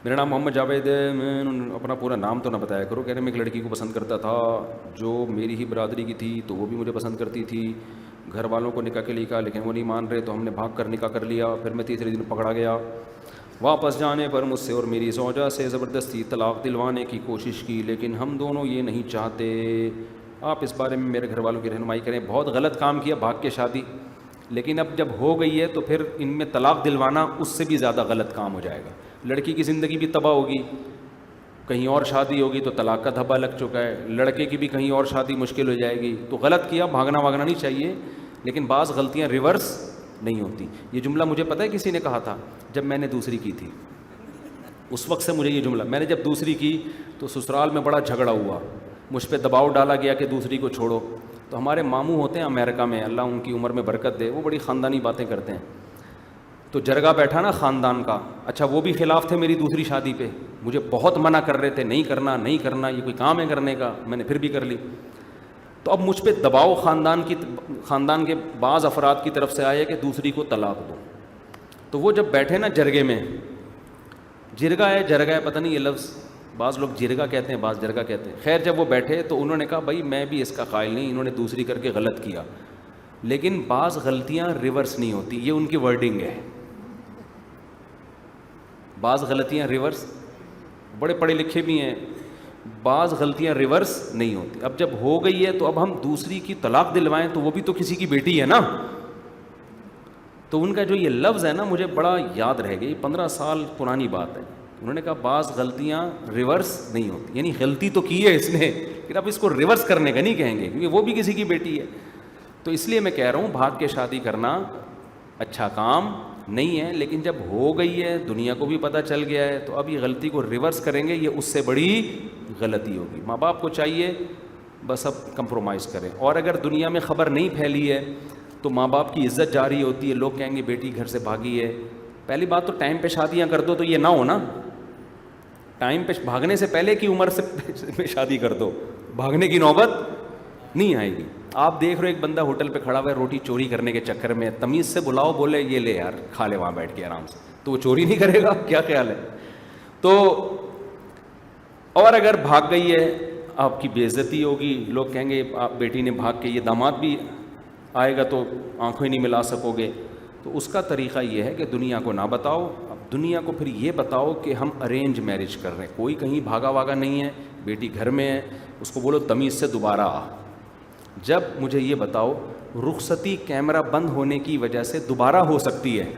میرا نام محمد جاوید ہے. میں اپنا پورا نام تو نہ بتایا کرو. کہہ رہے میں ایک لڑکی کو پسند کرتا تھا جو میری ہی برادری کی تھی, تو وہ بھی مجھے پسند کرتی تھی. گھر والوں کو نکاح کے لیے کہا لیکن وہ نہیں مان رہے, تو ہم نے بھاگ کر نکاح کر لیا. پھر میں تیسرے دن پکڑا گیا. واپس جانے پر مجھ سے اور میری زوجہ سے زبردستی طلاق دلوانے کی کوشش کی, لیکن ہم دونوں یہ نہیں چاہتے. آپ اس بارے میں میرے گھر والوں کی رہنمائی کریں. بہت غلط کام کیا بھاگ کے شادی, لیکن اب جب ہو گئی ہے تو پھر ان میں طلاق دلوانا اس سے بھی زیادہ غلط کام ہو جائے گا. لڑکی کی زندگی بھی تباہ ہوگی, کہیں اور شادی ہوگی تو طلاق کا دھبا لگ چکا ہے. لڑکے کی بھی کہیں اور شادی مشکل ہو جائے گی. تو غلط کیا, بھاگنا واگنا نہیں چاہیے, لیکن بعض غلطیاں ریورس نہیں ہوتی. یہ جملہ مجھے پتہ ہے کسی نے کہا تھا جب میں نے دوسری کی تھی. اس وقت سے مجھے یہ جملہ, میں نے جب دوسری کی تو سسرال میں بڑا جھگڑا ہوا, مجھ پہ دباؤ ڈالا گیا کہ دوسری کو چھوڑو. تو ہمارے ماموں ہوتے ہیں امریکہ میں, اللہ ان کی عمر میں برکت دے, وہ بڑی خاندانی باتیں کرتے ہیں. تو جرگہ بیٹھا نا خاندان کا, اچھا وہ بھی خلاف تھے میری دوسری شادی پہ, مجھے بہت منع کر رہے تھے نہیں کرنا نہیں کرنا, یہ کوئی کام ہے کرنے کا. میں نے پھر بھی کر لی. تو اب مجھ پہ دباؤ خاندان کے بعض افراد کی طرف سے آیا کہ دوسری کو طلاق دو. تو وہ جب بیٹھے نا جرگے میں, جرگا ہے پتہ نہیں یہ لفظ, بعض لوگ جرگا کہتے ہیں بعض جرگا کہتے ہیں. خیر جب وہ بیٹھے تو انہوں نے کہا بھائی میں بھی اس کا قائل نہیں, انہوں نے دوسری کر کے غلط کیا, لیکن بعض غلطیاں ریورس نہیں ہوتی. یہ ان کی ورڈنگ ہے, بعض غلطیاں ریورس, بڑے پڑھے لکھے بھی ہیں, بعض غلطیاں ریورس نہیں ہوتی. اب جب ہو گئی ہے تو اب ہم دوسری کی طلاق دلوائیں تو وہ بھی تو کسی کی بیٹی ہے نا. تو ان کا جو یہ لفظ ہے نا مجھے بڑا یاد رہ گئی, 15 سال پرانی بات ہے. انہوں نے کہا بعض غلطیاں ریورس نہیں ہوتی, یعنی غلطی تو کی ہے اس نے, لیکن اب اس کو ریورس کرنے کا نہیں کہیں گے کیونکہ وہ بھی کسی کی بیٹی ہے. تو اس لیے میں کہہ رہا ہوں بھاگ کے شادی کرنا اچھا کام نہیں ہے, لیکن جب ہو گئی ہے دنیا کو بھی پتہ چل گیا ہے تو اب یہ غلطی کو ریورس کریں گے, یہ اس سے بڑی غلطی ہوگی. ماں باپ کو چاہیے بس اب کمپرومائز کریں. اور اگر دنیا میں خبر نہیں پھیلی ہے تو ماں باپ کی عزت جاری ہوتی ہے. لوگ کہیں گے بیٹی گھر سے بھاگی ہے. پہلی بات تو ٹائم پہ شادیاں کر دو تو یہ نہ ہو نا, ٹائم پہ بھاگنے سے پہلے کی عمر سے شادی کر دو, بھاگنے کی نوبت نہیں آئے گی. آپ دیکھ رہے ایک بندہ ہوٹل پہ کھڑا ہوا ہے روٹی چوری کرنے کے چکر میں, تمیز سے بلاؤ, بولے یہ لے یار کھا لے وہاں بیٹھ کے آرام سے, تو وہ چوری نہیں کرے گا؟ کیا خیال ہے؟ تو اور اگر بھاگ گئی ہے آپ کی بے عزتی ہوگی, لوگ کہیں گے آپ بیٹی نے بھاگ کے, یہ داماد بھی آئے گا تو آنکھوں ہی نہیں ملا سکو گے. تو اس کا طریقہ یہ ہے کہ دنیا کو نہ بتاؤ. اب دنیا کو پھر یہ بتاؤ کہ ہم ارینج میرج کر رہے ہیں, کوئی کہیں بھاگا واگا نہیں ہے, بیٹی گھر میں ہے. اس کو بولو تمیز سے دوبارہ آ. جب مجھے یہ بتاؤ رخصتی کیمرہ بند ہونے کی وجہ سے دوبارہ ہو سکتی ہے.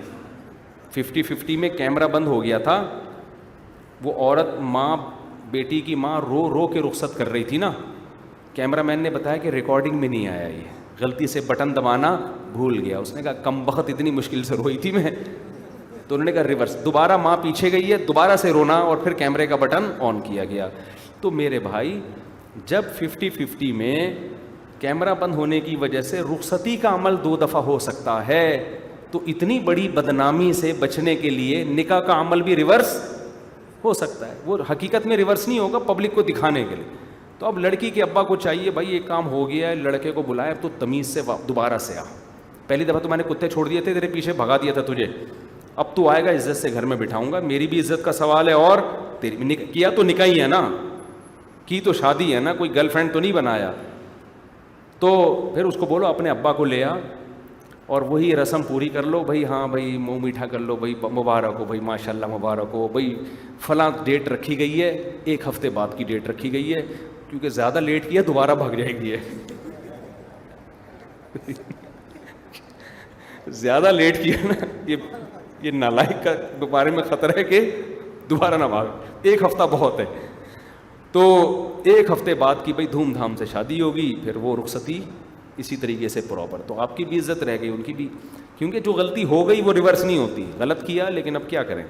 50-50 میں کیمرہ بند ہو گیا تھا, وہ عورت ماں, بیٹی کی ماں رو رو کے رخصت کر رہی تھی نا, کیمرہ مین نے بتایا کہ ریکارڈنگ میں نہیں آیا, یہ غلطی سے بٹن دبانا بھول گیا. اس نے کہا کم بخت اتنی مشکل سے روئی تھی میں. تو انہوں نے کہا ریورس, دوبارہ ماں پیچھے گئی ہے, دوبارہ سے رونا, اور پھر کیمرے کا بٹن آن کیا گیا. تو میرے بھائی جب 50-50 میں کیمرہ بند ہونے کی وجہ سے رخصتی کا عمل 2 دفعہ ہو سکتا ہے, تو اتنی بڑی بدنامی سے بچنے کے لیے نکاح کا عمل بھی ریورس ہو سکتا ہے. وہ حقیقت میں ریورس نہیں ہوگا, پبلک کو دکھانے کے لیے. تو اب لڑکی کے ابا کو چاہیے بھائی یہ کام ہو گیا ہے, لڑکے کو بلائے تو تمیز سے دوبارہ سے آ. پہلی دفعہ تو میں نے کتے چھوڑ دیے تھے, تیرے پیچھے بھگا دیا تھا تجھے, اب تو آئے گا عزت سے گھر میں بٹھاؤں گا. میری بھی عزت کا سوال ہے, اور تیری کیا تو نکاح ہی ہے نا, کی تو شادی ہے نا, کوئی گرل فرینڈ تو نہیں بنایا. تو پھر اس کو بولو اپنے ابا کو لے آ, اور وہی رسم پوری کر لو. بھائی ہاں بھائی منہ میٹھا کر لو, بھائی مبارک ہو, بھائی ماشاء اللہ مبارک ہو, بھائی فلاں ڈیٹ رکھی گئی ہے, 1 ہفتے بعد کی ڈیٹ رکھی گئی ہے, کیونکہ زیادہ لیٹ کیا دوبارہ بھاگ جائے گی. زیادہ لیٹ کیا نا, یہ نالائق کا بارے میں خطرہ ہے کہ دوبارہ نہ بھاگ. 1 ہفتہ بہت ہے. تو 1 ہفتے بعد کی بھائی دھوم دھام سے شادی ہوگی, پھر وہ رخصتی اسی طریقے سے پراپر. تو آپ کی بھی عزت رہ گئی, ان کی بھی, کیونکہ جو غلطی ہو گئی وہ ریورس نہیں ہوتی. غلط کیا لیکن اب کیا کریں.